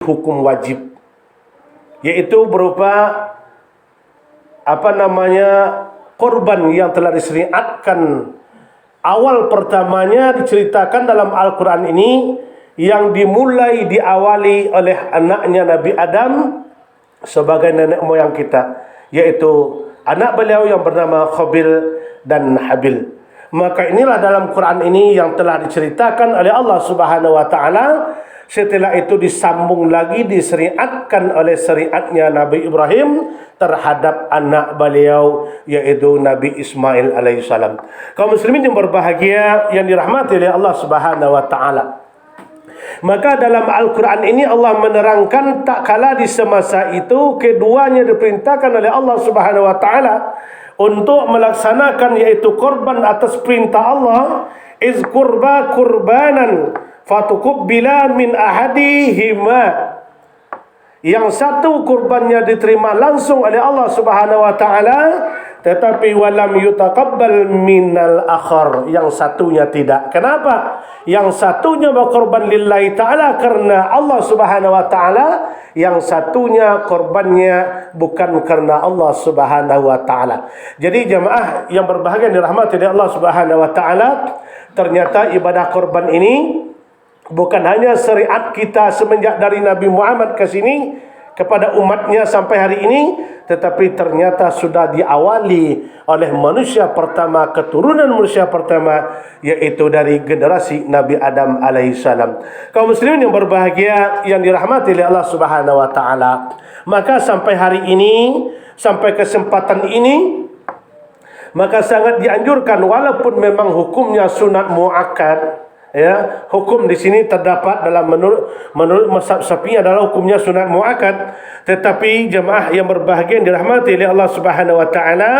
hukum wajib, yaitu berupa korban yang telah disyariatkan. Awal pertamanya diceritakan dalam Al-Quran ini yang diawali oleh anaknya Nabi Adam sebagai nenek moyang kita, yaitu anak beliau yang bernama Khabil dan Habil. Maka inilah dalam Quran ini yang telah diceritakan oleh Allah Subhanahu wa taala. Setelah itu disambung lagi, disyariatkan oleh syariatnya Nabi Ibrahim terhadap anak beliau, yaitu Nabi Ismail alaihissalam. Kaum muslimin yang berbahagia yang dirahmati oleh Allah Subhanahu wa taala. Maka dalam Al-Quran ini Allah menerangkan tak kala di semasa itu keduanya diperintahkan oleh Allah Subhanahu wa taala untuk melaksanakan, yaitu korban atas perintah Allah. Iz qurba qurbanan fatukubbila min ahadihima. Yang satu kurbannya diterima langsung oleh Allah Subhanahu wa taala, tetapi walam yutaqabbal minal akhar, yang satunya tidak. Kenapa? Yang satunya berkorban lillahi taala karena Allah Subhanahu wa taala, yang satunya korbannya bukan karena Allah Subhanahu wa taala. Jadi jemaah yang berbahagia dirahmati oleh Allah Subhanahu wa taala, ternyata ibadah korban ini bukan hanya syariat kita semenjak dari Nabi Muhammad ke sini kepada umatnya sampai hari ini, tetapi ternyata sudah diawali oleh manusia pertama, keturunan manusia pertama, yaitu dari generasi Nabi Adam alaihissalam. Kaum muslimin yang berbahagia yang dirahmati oleh Allah Subhanahu wa taala, maka sampai hari ini, sampai kesempatan ini, maka sangat dianjurkan, walaupun memang hukumnya sunat muakkad, ya, hukum di sini terdapat dalam menurut mazhab Syafi'i adalah hukumnya sunat muakkad, tetapi jemaah yang berbahagia yang dirahmati oleh Allah Subhanahu wa taala,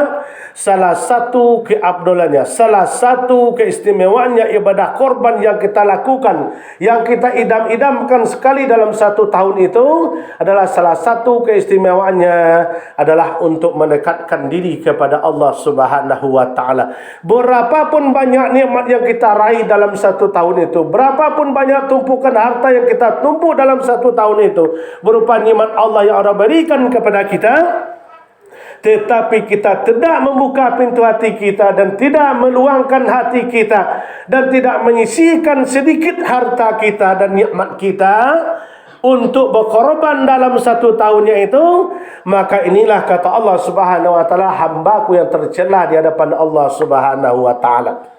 salah satu keabdalannya, salah satu keistimewaannya ibadah korban yang kita lakukan, yang kita idam-idamkan sekali dalam satu tahun itu adalah salah satu keistimewaannya adalah untuk mendekatkan diri kepada Allah Subhanahu wa taala. Berapapun banyak nikmat yang kita raih dalam satu tahun itu, berapapun banyak tumpukan harta yang kita tumpuk dalam satu tahun itu, berupa nikmat Allah yang Allah berikan kepada kita, tetapi kita tidak membuka pintu hati kita dan tidak meluangkan hati kita dan tidak menyisihkan sedikit harta kita dan nikmat kita untuk berkorban dalam satu tahunnya itu, maka inilah kata Allah Subhanahu wa taala, hambaku yang tercela di hadapan Allah Subhanahu wa taala.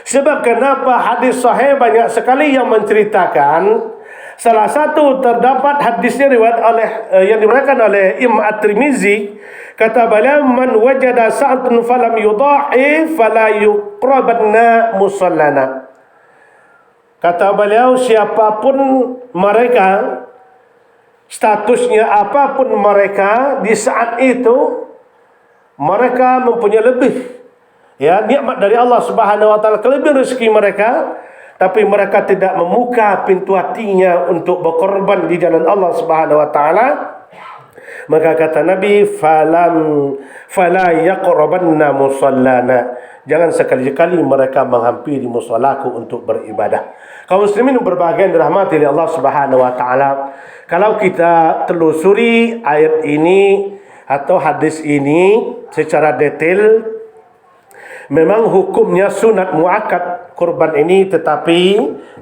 Sebab kenapa hadis sahih banyak sekali yang menceritakan. Salah satu terdapat hadisnya riwayat oleh yang diriwayatkan oleh Imam At-Tirmizi, kata beliau, man wajada sa'atun falam yudha'i fala yuqrabanna musallana. Kata beliau, siapapun mereka, statusnya apapun mereka, di saat itu mereka mempunyai lebih, ya, nikmat dari Allah Subhanahu wa taala, kelebihan rezeki mereka, tapi mereka tidak membuka pintu hatinya untuk berkorban di jalan Allah Subhanahu wa taala. Maka kata Nabi, fala yaqrabanna musallana, jangan sekali-kali mereka menghampiri musallaku untuk beribadah. Kaum muslimin berbahagia yang dirahmati oleh Allah Subhanahu wa taala, kalau kita telusuri ayat ini atau hadis ini secara detail, memang hukumnya sunat muakkad kurban ini, tetapi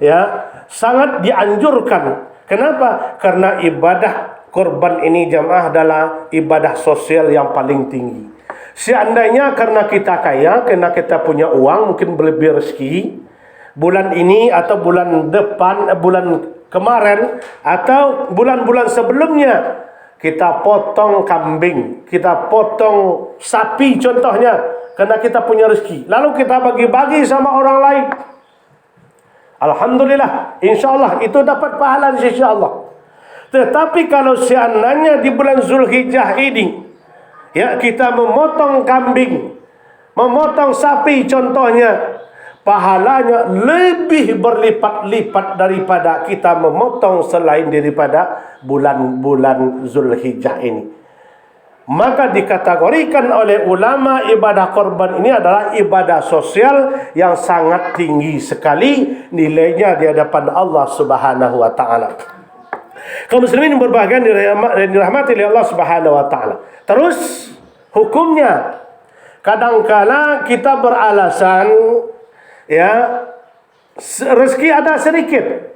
ya sangat dianjurkan. Kenapa? Karena ibadah kurban ini jamaah adalah ibadah sosial yang paling tinggi. Seandainya karena kita kaya, karena kita punya uang, mungkin berlebih rezeki, bulan ini atau bulan depan, bulan kemarin atau bulan-bulan sebelumnya, kita potong kambing, kita potong sapi contohnya, karena kita punya rezeki, lalu kita bagi-bagi sama orang lain. Alhamdulillah, insyaAllah itu dapat pahala di sisi Allah. Tetapi kalau seandainya di bulan Zulhijjah ini, ya, kita memotong kambing, memotong sapi contohnya, pahalanya lebih berlipat-lipat daripada kita memotong selain daripada bulan-bulan Zulhijjah ini. Maka dikategorikan oleh ulama ibadah korban ini adalah ibadah sosial yang sangat tinggi sekali nilainya di hadapan Allah Subhanahu wa taala. Kaum muslimin berbahagia dirahmati oleh Allah Subhanahu wa taala. Terus hukumnya, kadangkala kita beralasan ya rezeki ada sedikit,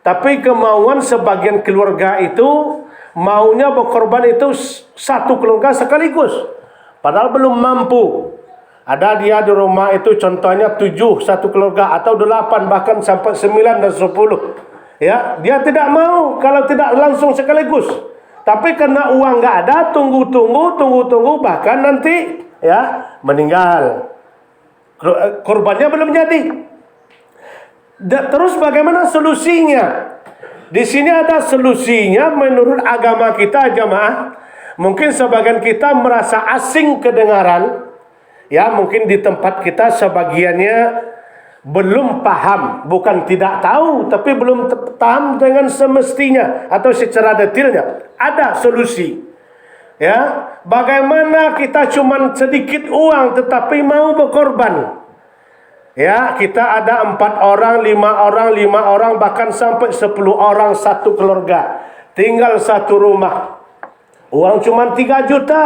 tapi kemauan sebagian keluarga itu maunya berkorban itu satu keluarga sekaligus, padahal belum mampu. Ada dia di rumah itu contohnya 7 satu keluarga, atau 8 bahkan sampai 9 dan 10. Ya, dia tidak mau kalau tidak langsung sekaligus. Tapi karena uang nggak ada, tunggu, bahkan nanti ya meninggal. Korbannya belum jadi. Terus bagaimana solusinya? Di sini ada solusinya menurut agama kita, jamaah. Mungkin sebagian kita merasa asing kedengaran. Ya, mungkin di tempat kita sebagiannya belum paham, bukan tidak tahu, tapi belum paham dengan semestinya atau secara detailnya. Ada solusi. Ya, bagaimana kita cuma sedikit uang tetapi mau berkorban. Ya, kita ada 4 orang, 5 orang, bahkan sampai 10 orang satu keluarga. Tinggal satu rumah. Uang cuma 3 juta.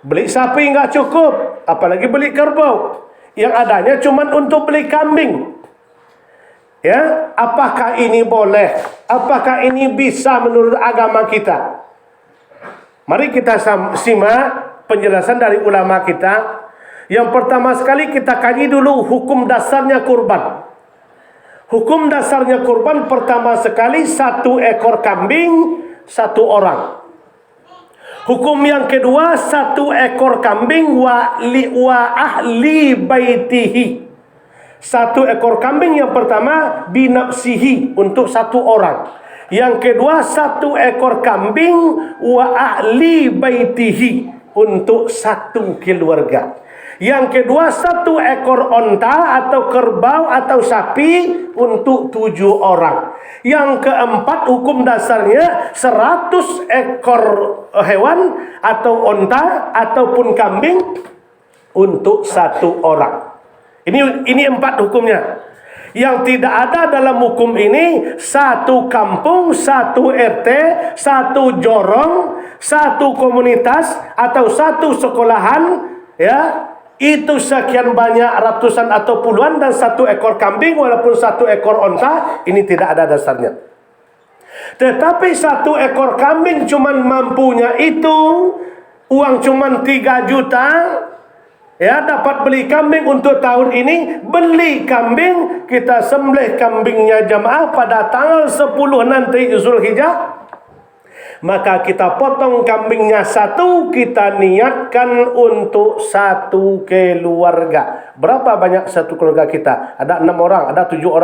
Beli sapi nggak cukup, apalagi beli kerbau. Yang adanya cuma untuk beli kambing. Ya, apakah ini boleh? Apakah ini bisa menurut agama kita? Mari kita simak penjelasan dari ulama kita. Yang pertama sekali kita kaji dulu hukum dasarnya kurban. Hukum dasarnya kurban pertama sekali 1 ekor kambing 1 orang. Hukum yang kedua 1 ekor kambing wa ahli baitihi. 1 ekor kambing yang pertama binafsihi untuk 1 orang. Yang kedua 1 ekor kambing wa ahli baitihi untuk 1 keluarga. Yang kedua 1 ekor onta atau kerbau atau sapi untuk 7 orang. Yang keempat hukum dasarnya 100 ekor hewan atau onta ataupun kambing untuk 1 orang. Ini 4 hukumnya. Yang tidak ada dalam hukum ini 1 kampung, 1 RT, 1 jorong, 1 komunitas atau 1 sekolahan, ya. Itu sekian banyak ratusan atau puluhan dan 1 ekor kambing walaupun 1 ekor onta, ini tidak ada dasarnya. Tetapi 1 ekor kambing cuman mampunya itu, uang cuman 3 juta, ya, dapat beli kambing untuk tahun ini. Beli kambing, kita sembelih kambingnya jamaah pada tanggal 10 nanti Zulhijjah. Maka kita potong kambingnya 1, kita niatkan untuk 1 keluarga. Berapa banyak 1 keluarga kita? Ada 6 orang, ada 7 orang.